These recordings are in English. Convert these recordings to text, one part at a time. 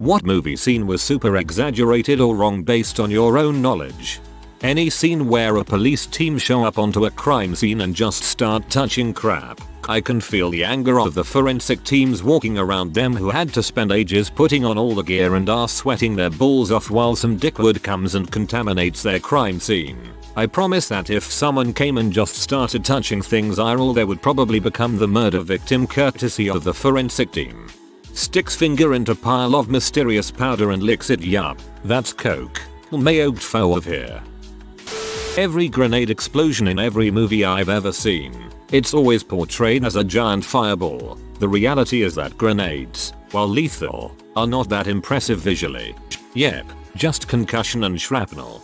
What movie scene was super exaggerated or wrong based on your own knowledge? Any scene where a police team show up onto a crime scene and just start touching crap. I can feel the anger of the forensic teams walking around them who had to spend ages putting on all the gear and are sweating their balls off while some dickwood comes and contaminates their crime scene. I promise that if someone came and just started touching things they would probably become the murder victim courtesy of the forensic team. Sticks finger into pile of mysterious powder and licks it. Yup, that's coke. Mayo foe of here. Every grenade explosion in every movie I've ever seen, it's always portrayed as a giant fireball. The reality is that grenades, while lethal, are not that impressive visually. Yep, just concussion and shrapnel.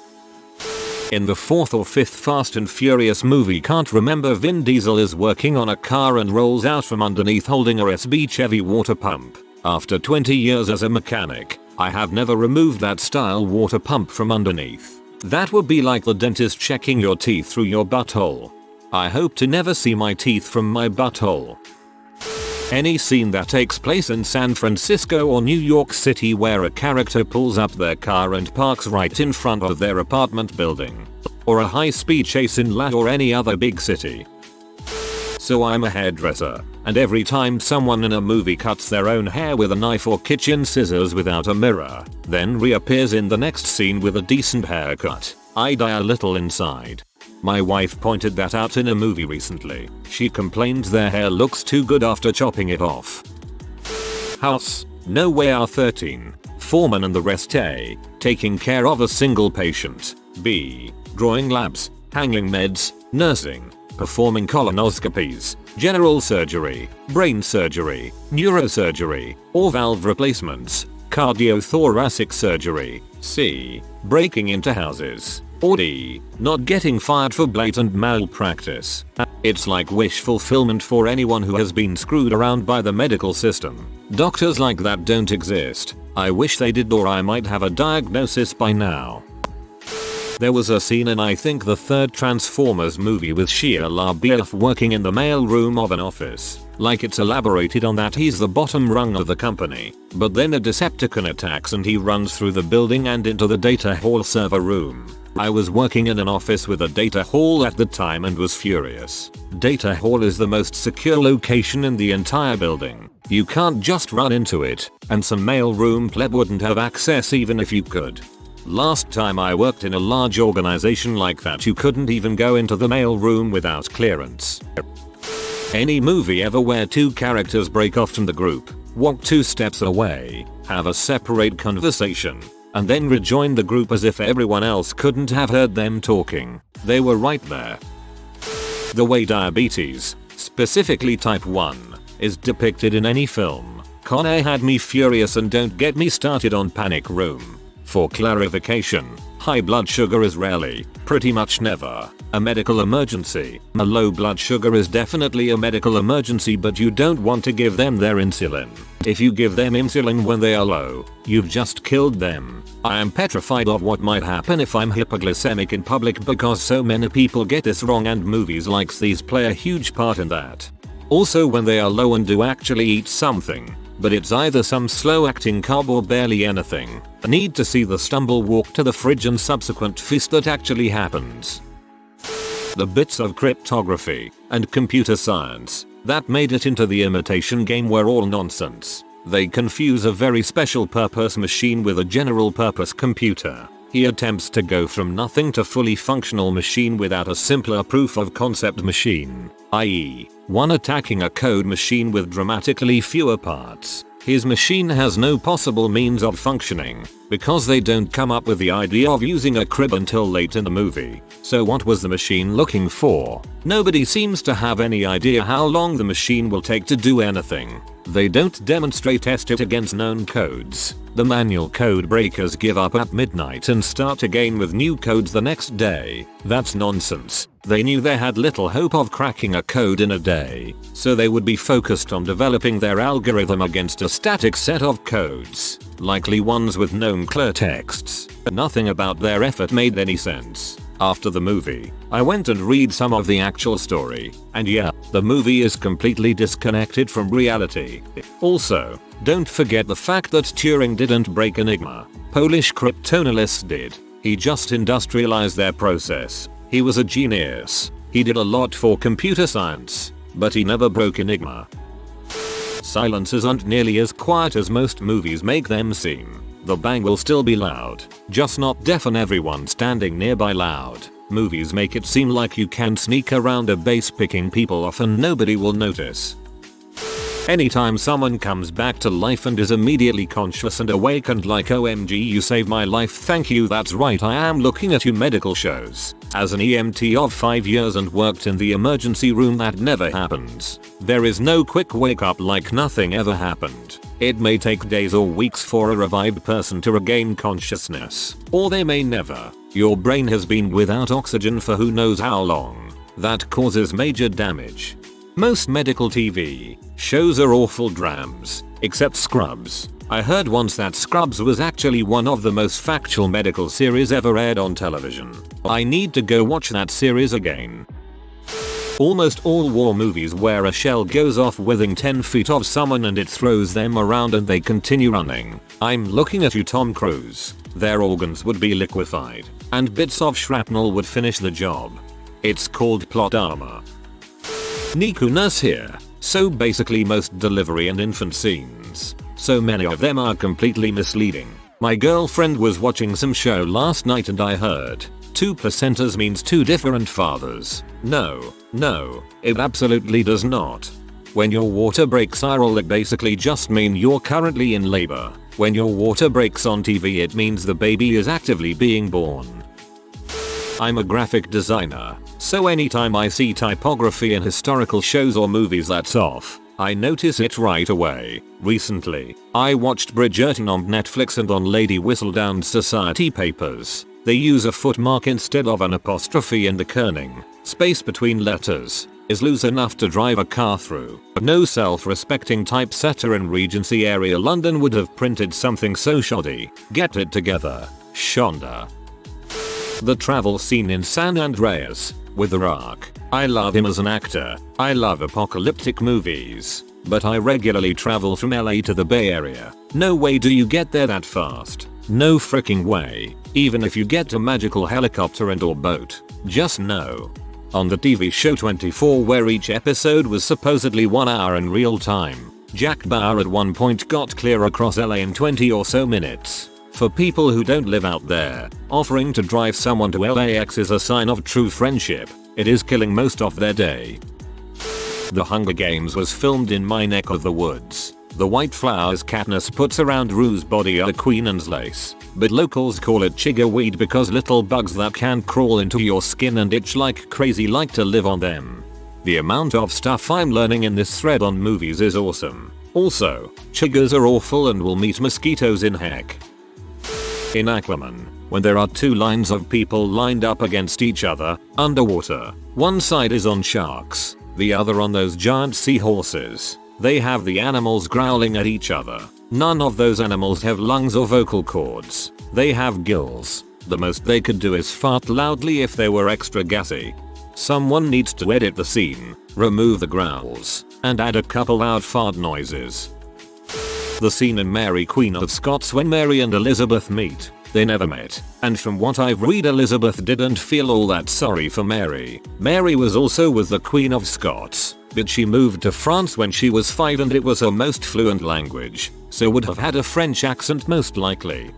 In the 4th or 5th Fast and Furious movie, can't remember, Vin Diesel is working on a car and rolls out from underneath holding a SB Chevy water pump. After 20 years as a mechanic, I have never removed that style water pump from underneath. That would be like the dentist checking your teeth through your butthole. I hope to never see my teeth from my butthole. Any scene that takes place in San Francisco or New York City where a character pulls up their car and parks right in front of their apartment building. Or a high-speed chase in LA or any other big city. So I'm a hairdresser, and every time someone in a movie cuts their own hair with a knife or kitchen scissors without a mirror, then reappears in the next scene with a decent haircut, I die a little inside. My wife pointed that out in a movie recently. She complained their hair looks too good after chopping it off. House, no way. R13, foreman and the rest. A, taking care of a single patient. B, drawing labs, handling meds, nursing, performing colonoscopies, general surgery, brain surgery, neurosurgery, or valve replacements, cardiothoracic surgery. C, breaking into houses. Or D, not getting fired for blatant malpractice. It's like wish fulfillment for anyone who has been screwed around by the medical system. Doctors like that don't exist. I wish they did, or I might have a diagnosis by now. There was a scene in I think the 3rd Transformers movie with Shia LaBeouf working in the mailroom of an office. Like it's elaborated on that he's the bottom rung of the company. But then a Decepticon attacks and he runs through the building and into the data hall server room. I was working in an office with a data hall at the time and was furious. Data hall is the most secure location in the entire building. You can't just run into it, and some mailroom pleb wouldn't have access even if you could. Last time I worked in a large organization like that, you couldn't even go into the mailroom without clearance. Any movie ever where 2 characters break off from the group, walk 2 steps away, have a separate conversation, and then rejoin the group as if everyone else couldn't have heard them talking. They were right there. The way diabetes, specifically type 1, is depicted in any film, Con Air had me furious, and don't get me started on Panic Room. For clarification, high blood sugar is rarely, pretty much never, a medical emergency. A low blood sugar is definitely a medical emergency, but you don't want to give them their insulin. If you give them insulin when they are low, you've just killed them. I am petrified of what might happen if I'm hypoglycemic in public because so many people get this wrong, and movies like these play a huge part in that. Also, when they are low and do actually eat something, but it's either some slow acting carb or barely anything, I need to see the stumble walk to the fridge and subsequent feast that actually happens. The bits of cryptography and computer science that made it into the imitation game were all nonsense. They confuse a very special purpose machine with a general purpose computer. He attempts to go from nothing to fully functional machine without a simpler proof of concept machine, i.e., one attacking a code machine with dramatically fewer parts. His machine has no possible means of functioning, because they don't come up with the idea of using a crib until late in the movie. So what was the machine looking for? Nobody seems to have any idea how long the machine will take to do anything. They don't demonstrate test it against known codes. The manual code breakers give up at midnight and start again with new codes the next day. That's nonsense. They knew they had little hope of cracking a code in a day, so they would be focused on developing their algorithm against a static set of codes, likely ones with known clear texts. Nothing about their effort made any sense. After the movie, I went and read some of the actual story, and yeah, the movie is completely disconnected from reality. Also, don't forget the fact that Turing didn't break Enigma. Polish cryptanalysts did. He just industrialized their process. He was a genius. He did a lot for computer science, but he never broke Enigma. Silences aren't nearly as quiet as most movies make them seem. The bang will still be loud, just not deafen everyone standing nearby loud. Movies make it seem like you can sneak around a base picking people off and nobody will notice. Anytime someone comes back to life and is immediately conscious and awakened like OMG you saved my life, thank you, that's right, I am looking at you. Medical shows. As an EMT of 5 years and worked in the emergency room, that never happens. There is no quick wake up, like nothing ever happened. It may take days or weeks for a revived person to regain consciousness, or they may never. Your brain has been without oxygen for who knows how long. That causes major damage. Most medical TV shows are awful drams, except Scrubs. I heard once that Scrubs was actually one of the most factual medical series ever aired on television. I need to go watch that series again. Almost all war movies where a shell goes off within 10 feet of someone and it throws them around and they continue running. I'm looking at you, Tom Cruise. Their organs would be liquefied, and bits of shrapnel would finish the job. It's called plot armor. Niku Nurse here. So basically most delivery and infant scenes, so many of them are completely misleading. My girlfriend was watching some show last night and I heard 2 placentas means 2 different fathers. No, it absolutely does not. When your water breaks IRL, it basically just means you're currently in labor. When your water breaks on TV, it means the baby is actively being born. I'm a graphic designer, so anytime I see typography in historical shows or movies that's off, I notice it right away. Recently, I watched Bridgerton on Netflix, and on Lady Whistledown's Society Papers, they use a footmark instead of an apostrophe, and the kerning space between letters is loose enough to drive a car through. No self-respecting typesetter in Regency area London would have printed something so shoddy. Get it together, Shonda. The travel scene in San Andreas with The Rock. I love him as an actor. I love apocalyptic movies, but I regularly travel from LA to the Bay Area. No way do you get there that fast. No freaking way. Even if you get a magical helicopter and or boat. Just no. On the TV show 24, where each episode was supposedly 1 hour in real time, Jack Bauer at one point got clear across LA in 20 or so minutes. For people who don't live out there, offering to drive someone to LAX is a sign of true friendship. It is killing most of their day. The Hunger Games was filmed in my neck of the woods. The white flowers Katniss puts around Rue's body are queen anne's lace, but locals call it chiggerweed because little bugs that can crawl into your skin and itch like crazy like to live on them. The amount of stuff I'm learning in this thread on movies is awesome. Also, chiggers are awful and will meet mosquitoes in heck. In Aquaman, when there are 2 lines of people lined up against each other, underwater, one side is on sharks, the other on those giant seahorses. They have the animals growling at each other. None of those animals have lungs or vocal cords. They have gills. The most they could do is fart loudly if they were extra gassy. Someone needs to edit the scene, remove the growls, and add a couple loud fart noises. The scene in Mary Queen of Scots when Mary and Elizabeth meet. They never met, and from what I've read, Elizabeth didn't feel all that sorry for Mary. Mary was also with the Queen of Scots, but she moved to France when she was 5 and it was her most fluent language, so would have had a French accent most likely.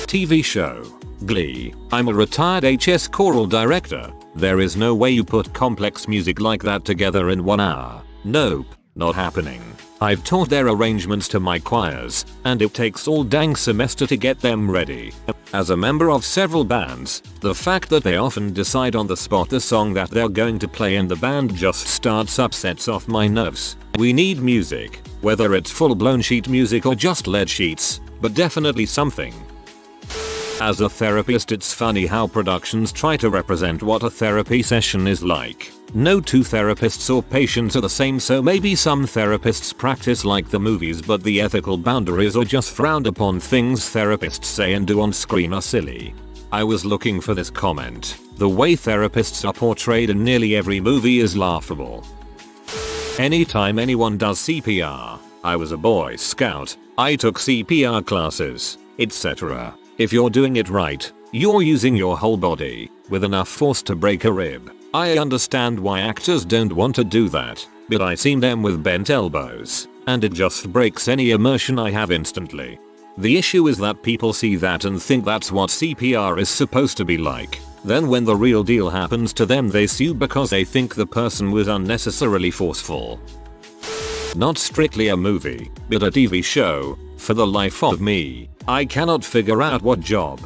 TV show. Glee. I'm a retired HS choral director. There is no way you put complex music like that together in 1 hour. Nope, not happening. I've taught their arrangements to my choirs, and it takes all dang semester to get them ready. As a member of several bands, the fact that they often decide on the spot the song that they're going to play and the band just starts upsets off my nerves. We need music, whether it's full-blown sheet music or just lead sheets, but definitely something. As a therapist, it's funny how productions try to represent what a therapy session is like. No 2 therapists or patients are the same, so maybe some therapists practice like the movies, but the ethical boundaries or just frowned upon things therapists say and do on screen are silly. I was looking for this comment. The way therapists are portrayed in nearly every movie is laughable. Anytime anyone does CPR, I was a Boy Scout, I took CPR classes, etc. If you're doing it right, you're using your whole body, with enough force to break a rib. I understand why actors don't want to do that, but I seen them with bent elbows, and it just breaks any immersion I have instantly. The issue is that people see that and think that's what CPR is supposed to be like. Then when the real deal happens to them they sue because they think the person was unnecessarily forceful. Not strictly a movie, but a TV show. For the life of me, I cannot figure out what job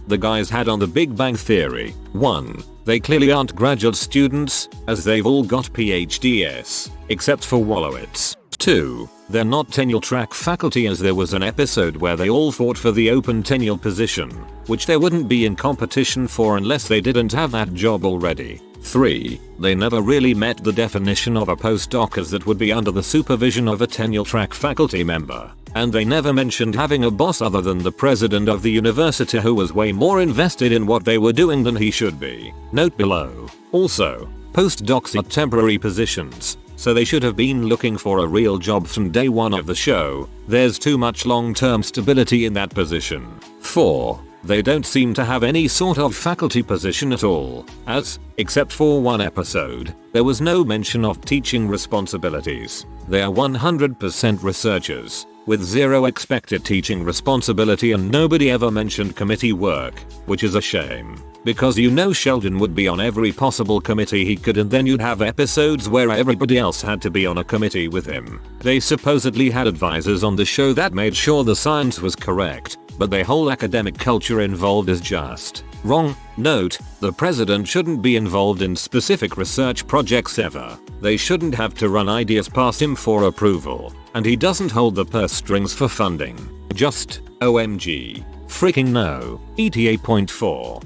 the guys had on The Big Bang Theory. 1. They clearly aren't graduate students, as they've all got PhDs, except for Wolowitz. 2. They're not tenure track faculty, as there was an episode where they all fought for the open tenure position, which they wouldn't be in competition for unless they didn't have that job already. 3. They never really met the definition of a postdoc, as that would be under the supervision of a tenure track faculty member. And they never mentioned having a boss other than the president of the university, who was way more invested in what they were doing than he should be. Note below. Also, postdocs are temporary positions, so they should have been looking for a real job from day one of the show. There's too much long-term stability in that position. 4. They don't seem to have any sort of faculty position at all, as, except for one episode, there was no mention of teaching responsibilities. They are 100% researchers, with zero expected teaching responsibility, and nobody ever mentioned committee work, which is a shame. Because you know Sheldon would be on every possible committee he could, and then you'd have episodes where everybody else had to be on a committee with him. They supposedly had advisors on the show that made sure the science was correct, but their whole academic culture involved is just wrong. Note, the president shouldn't be involved in specific research projects ever. They shouldn't have to run ideas past him for approval, and he doesn't hold the purse strings for funding. Just, OMG. Freaking no. ETA. 4.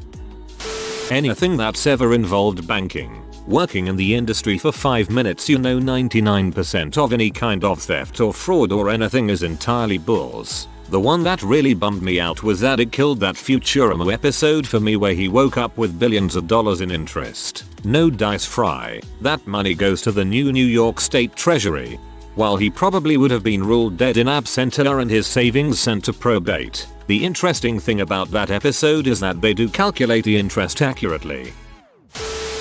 Anything that's ever involved banking. Working in the industry for 5 minutes, you know 99% of any kind of theft or fraud or anything is entirely bulls. The one that really bummed me out was that it killed that Futurama episode for me, where he woke up with billions of dollars in interest. No dice fry. That money goes to the new New York State Treasury, while he probably would have been ruled dead in absentia and his savings sent to probate. The interesting thing about that episode is that they do calculate the interest accurately.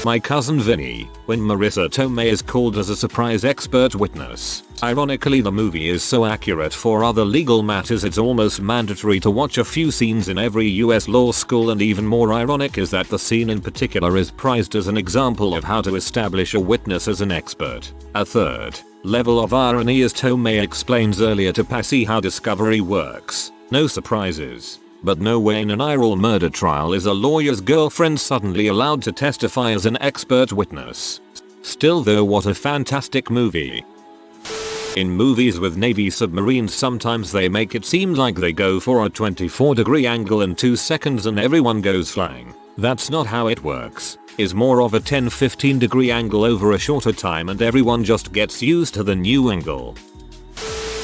My cousin Vinny, when Marissa Tomei is called as a surprise expert witness. Ironically, the movie is so accurate for other legal matters it's almost mandatory to watch a few scenes in every US law school, and even more ironic is that the scene in particular is prized as an example of how to establish a witness as an expert. A third level of irony is Tomei explains earlier to Passy how discovery works. No surprises. But no way in an eye-roll murder trial is a lawyer's girlfriend suddenly allowed to testify as an expert witness. Still though, what a fantastic movie. In movies with Navy submarines, sometimes they make it seem like they go for a 24-degree angle in 2 seconds and everyone goes flying. That's not how it works. It's more of a 10-15 degree angle over a shorter time and everyone just gets used to the new angle.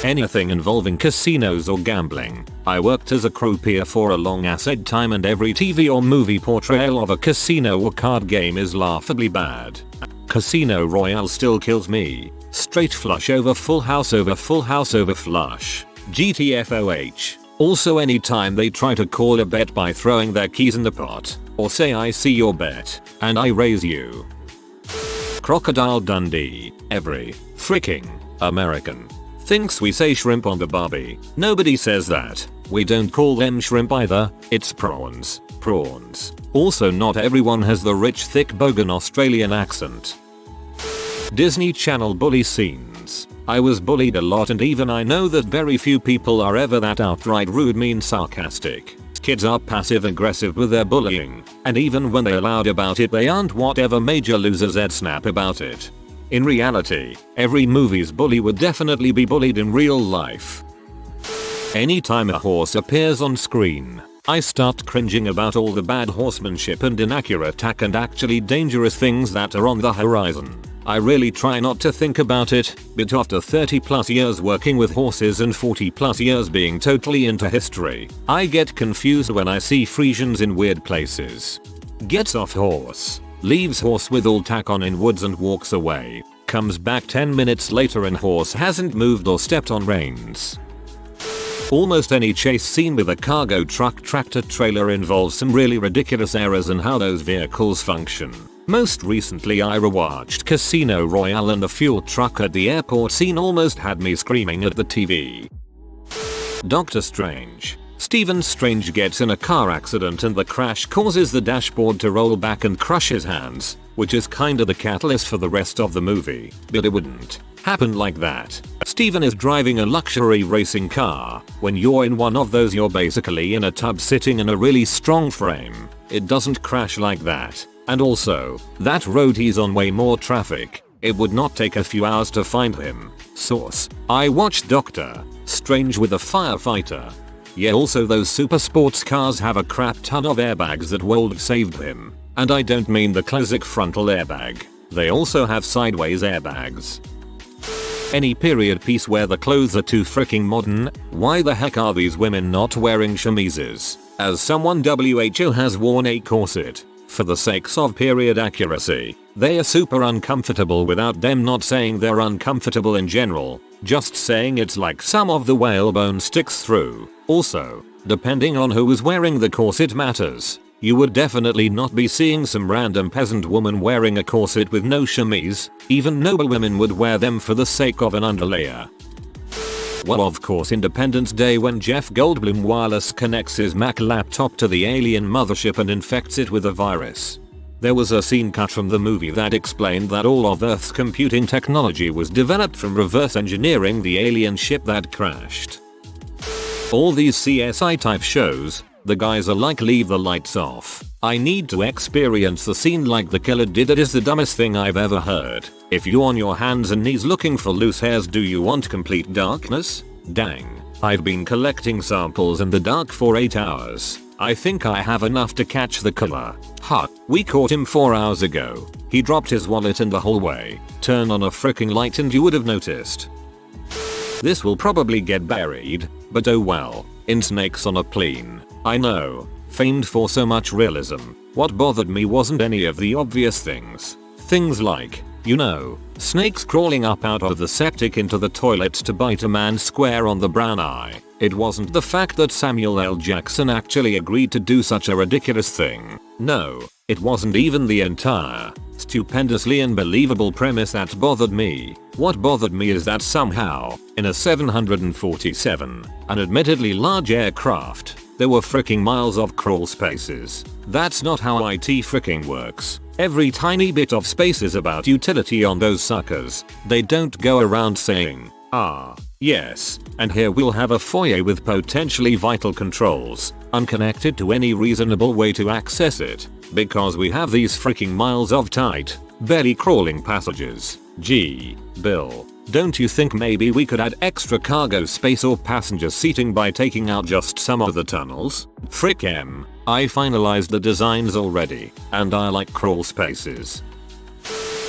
Anything involving casinos or gambling. I worked as a croupier for a long ass time, and every TV or movie portrayal of a casino or card game is laughably bad. Casino Royale still kills me. Straight flush over full house over full house over flush. GTFOH. Also, anytime they try to call a bet by throwing their keys in the pot, or say I see your bet, and I raise you. Crocodile Dundee. Every freaking American thinks we say shrimp on the barbie. Nobody says that. We don't call them shrimp either. It's prawns. Prawns. Also, not everyone has the rich thick bogan Australian accent. Disney Channel bully scenes. I was bullied a lot, and even I know that very few people are ever that outright rude, mean, sarcastic. Kids are passive aggressive with their bullying, and even when they're loud about it they aren't whatever major losers Ed snap about it. In reality, every movie's bully would definitely be bullied in real life. Anytime a horse appears on screen, I start cringing about all the bad horsemanship and inaccurate and actually dangerous things that are on the horizon. I really try not to think about it, but after 30 plus years working with horses and 40 plus years being totally into history, I get confused when I see Frisians in weird places. Gets off horse, leaves horse with all tack on in woods and walks away, comes back 10 minutes later and horse hasn't moved or stepped on reins. Almost any chase scene with a cargo truck tractor trailer involves some really ridiculous errors in how those vehicles function. Most recently I rewatched Casino Royale and the fuel truck at the airport scene almost had me screaming at the TV. Doctor Strange. Stephen Strange gets in a car accident and the crash causes the dashboard to roll back and crush his hands, which is kinda the catalyst for the rest of the movie, but it wouldn't happen like that. Stephen is driving a luxury racing car. When you're in one of those you're basically in a tub sitting in a really strong frame. It doesn't crash like that. And also, that road he's on way more traffic. It would not take a few hours to find him. Source: I watched Doctor Strange with a firefighter. Yeah, also those super sports cars have a crap ton of airbags that would have saved him. And I don't mean the classic frontal airbag. They also have sideways airbags. Any period piece where the clothes are too freaking modern. Why the heck are these women not wearing chemises? As someone WHO has worn a corset. For the sakes of period accuracy, they are super uncomfortable without them not saying they're uncomfortable in general, just saying it's like some of the whalebone sticks through. Also, depending on who is wearing the corset matters. You would definitely not be seeing some random peasant woman wearing a corset with no chemise. Even noble women would wear them for the sake of an underlayer. Well, of course, Independence Day when Jeff Goldblum wireless connects his Mac laptop to the alien mothership and infects it with a virus. There was a scene cut from the movie that explained that all of Earth's computing technology was developed from reverse engineering the alien ship that crashed. All these CSI type shows, the guys are like, leave the lights off. I need to experience the scene like the killer did. It is the dumbest thing I've ever heard. If you're on your hands and knees looking for loose hairs, do you want complete darkness? Dang. I've been collecting samples in the dark for 8 hours. I think I have enough to catch the killer. Ha, we caught him 4 hours ago. He dropped his wallet in the hallway. Turn on a freaking light and you would have noticed. This will probably get buried, but oh well. In Snakes on a Plane. I know, famed for so much realism. What bothered me wasn't any of the obvious things. Things like, you know, snakes crawling up out of the septic into the toilet to bite a man square on the brown eye. It wasn't the fact that Samuel L. Jackson actually agreed to do such a ridiculous thing. No, it wasn't even the entire, stupendously unbelievable premise that bothered me. What bothered me is that somehow, in a 747, an admittedly large aircraft, there were freaking miles of crawl spaces. That's not how IT freaking works. Every tiny bit of space is about utility on those suckers. They don't go around saying, ah, yes, and here we'll have a foyer with potentially vital controls, unconnected to any reasonable way to access it, because we have these freaking miles of tight, barely crawling passages. Gee, Bill, don't you think maybe we could add extra cargo space or passenger seating by taking out just some of the tunnels? Frick em, I finalized the designs already, and I like crawl spaces.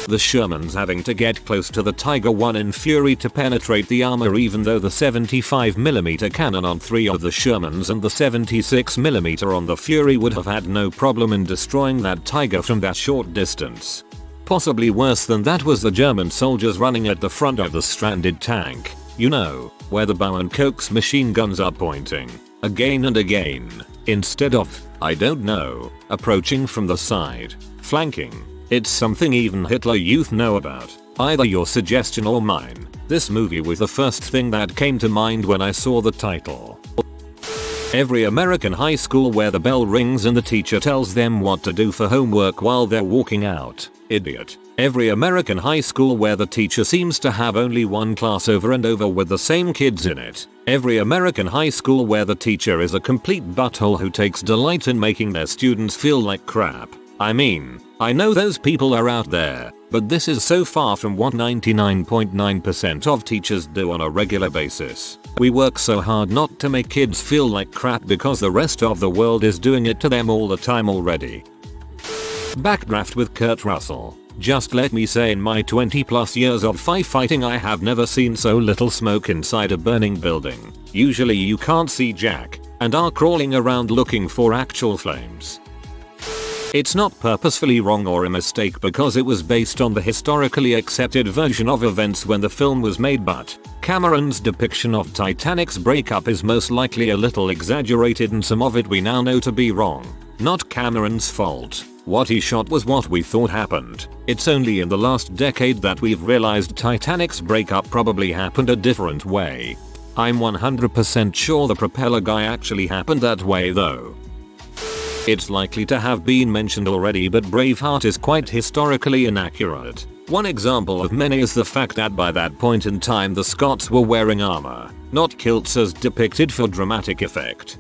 The Shermans having to get close to the Tiger I in Fury to penetrate the armor, even though the 75mm cannon on 3 of the Shermans and the 76mm on the Fury would have had no problem in destroying that Tiger from that short distance. Possibly worse than that was the German soldiers running at the front of the stranded tank. You know, where the bow and Coke's machine guns are pointing. Again and again. Instead of, I don't know, approaching from the side. Flanking. It's something even Hitler Youth know about. Either your suggestion or mine. This movie was the first thing that came to mind when I saw the title. Every American high school where the bell rings and the teacher tells them what to do for homework while they're walking out. Idiot. Every American high school where the teacher seems to have only one class over and over with the same kids in it. Every American high school where the teacher is a complete butthole who takes delight in making their students feel like crap. I mean, I know those people are out there, but this is so far from what 99.9% of teachers do on a regular basis. We work so hard not to make kids feel like crap because the rest of the world is doing it to them all the time already. Backdraft with Kurt Russell. Just let me say, in my 20 plus years of firefighting, I have never seen so little smoke inside a burning building. Usually you can't see jack and are crawling around looking for actual flames. It's not purposefully wrong or a mistake because it was based on the historically accepted version of events when the film was made, but Cameron's depiction of Titanic's breakup is most likely a little exaggerated, and some of it we now know to be wrong. Not Cameron's fault. What he shot was what we thought happened. It's only in the last decade that we've realized Titanic's breakup probably happened a different way. I'm 100% sure the propeller guy actually happened that way though. It's likely to have been mentioned already, but Braveheart is quite historically inaccurate. One example of many is the fact that by that point in time the Scots were wearing armor, not kilts as depicted for dramatic effect.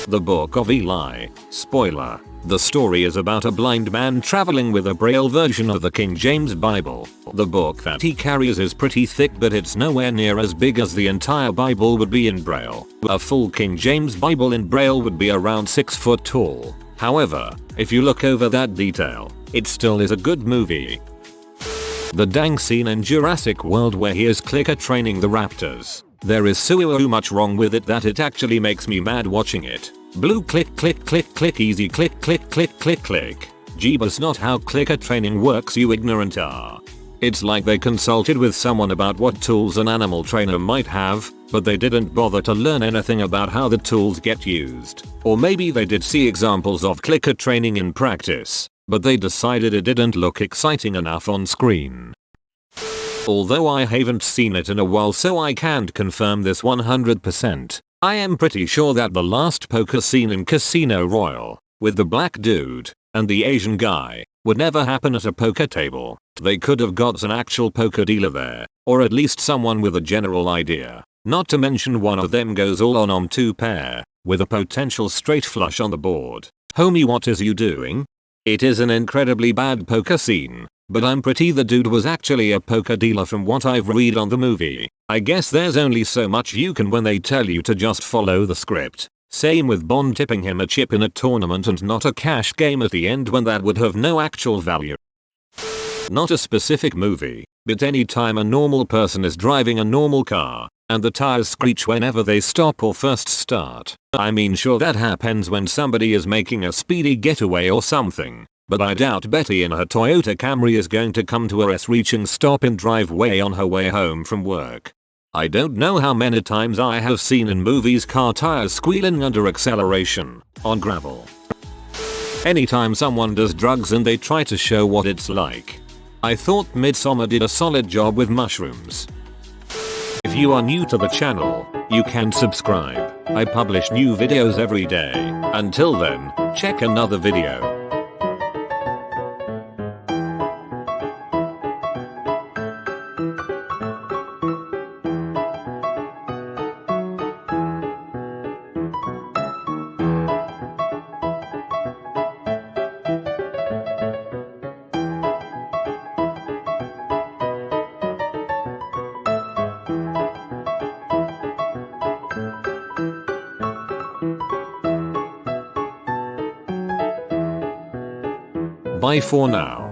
The Book of Eli. Spoiler. The story is about a blind man traveling with a Braille version of the King James Bible. The book that he carries is pretty thick, but it's nowhere near as big as the entire Bible would be in Braille. A full King James Bible in Braille would be around 6 foot tall. However, if you look over that detail, it still is a good movie. The dang scene in Jurassic World where he is clicker training the raptors. There is so much wrong with it that it actually makes me mad watching it. Blue click click click click, easy click click click click click. Jeebus, not how clicker training works, you ignorant are. It's like they consulted with someone about what tools an animal trainer might have, but they didn't bother to learn anything about how the tools get used. Or maybe they did see examples of clicker training in practice, but they decided it didn't look exciting enough on screen. Although I haven't seen it in a while, so I can't confirm this 100%. I am pretty sure that the last poker scene in Casino Royale, with the black dude and the Asian guy, would never happen at a poker table. They could have got an actual poker dealer there, or at least someone with a general idea. Not to mention one of them goes all on 2 pair, with a potential straight flush on the board. Homie, what is you doing? It is an incredibly bad poker scene, but I'm pretty the dude was actually a poker dealer from what I've read on the movie. I guess there's only so much you can when they tell you to just follow the script. Same with Bond tipping him a chip in a tournament and not a cash game at the end when that would have no actual value. Not a specific movie, but any time a normal person is driving a normal car, and the tires screech whenever they stop or first start. I mean, sure, that happens when somebody is making a speedy getaway or something, but I doubt Betty in her Toyota Camry is going to come to a reaching stop in driveway on her way home from work. I don't know how many times I have seen in movies car tires squealing under acceleration on gravel. Anytime someone does drugs and they try to show what it's like. I thought Midsommar did a solid job with mushrooms. If you are new to the channel, you can subscribe. I publish new videos every day. Until then, check another video. Bye for now.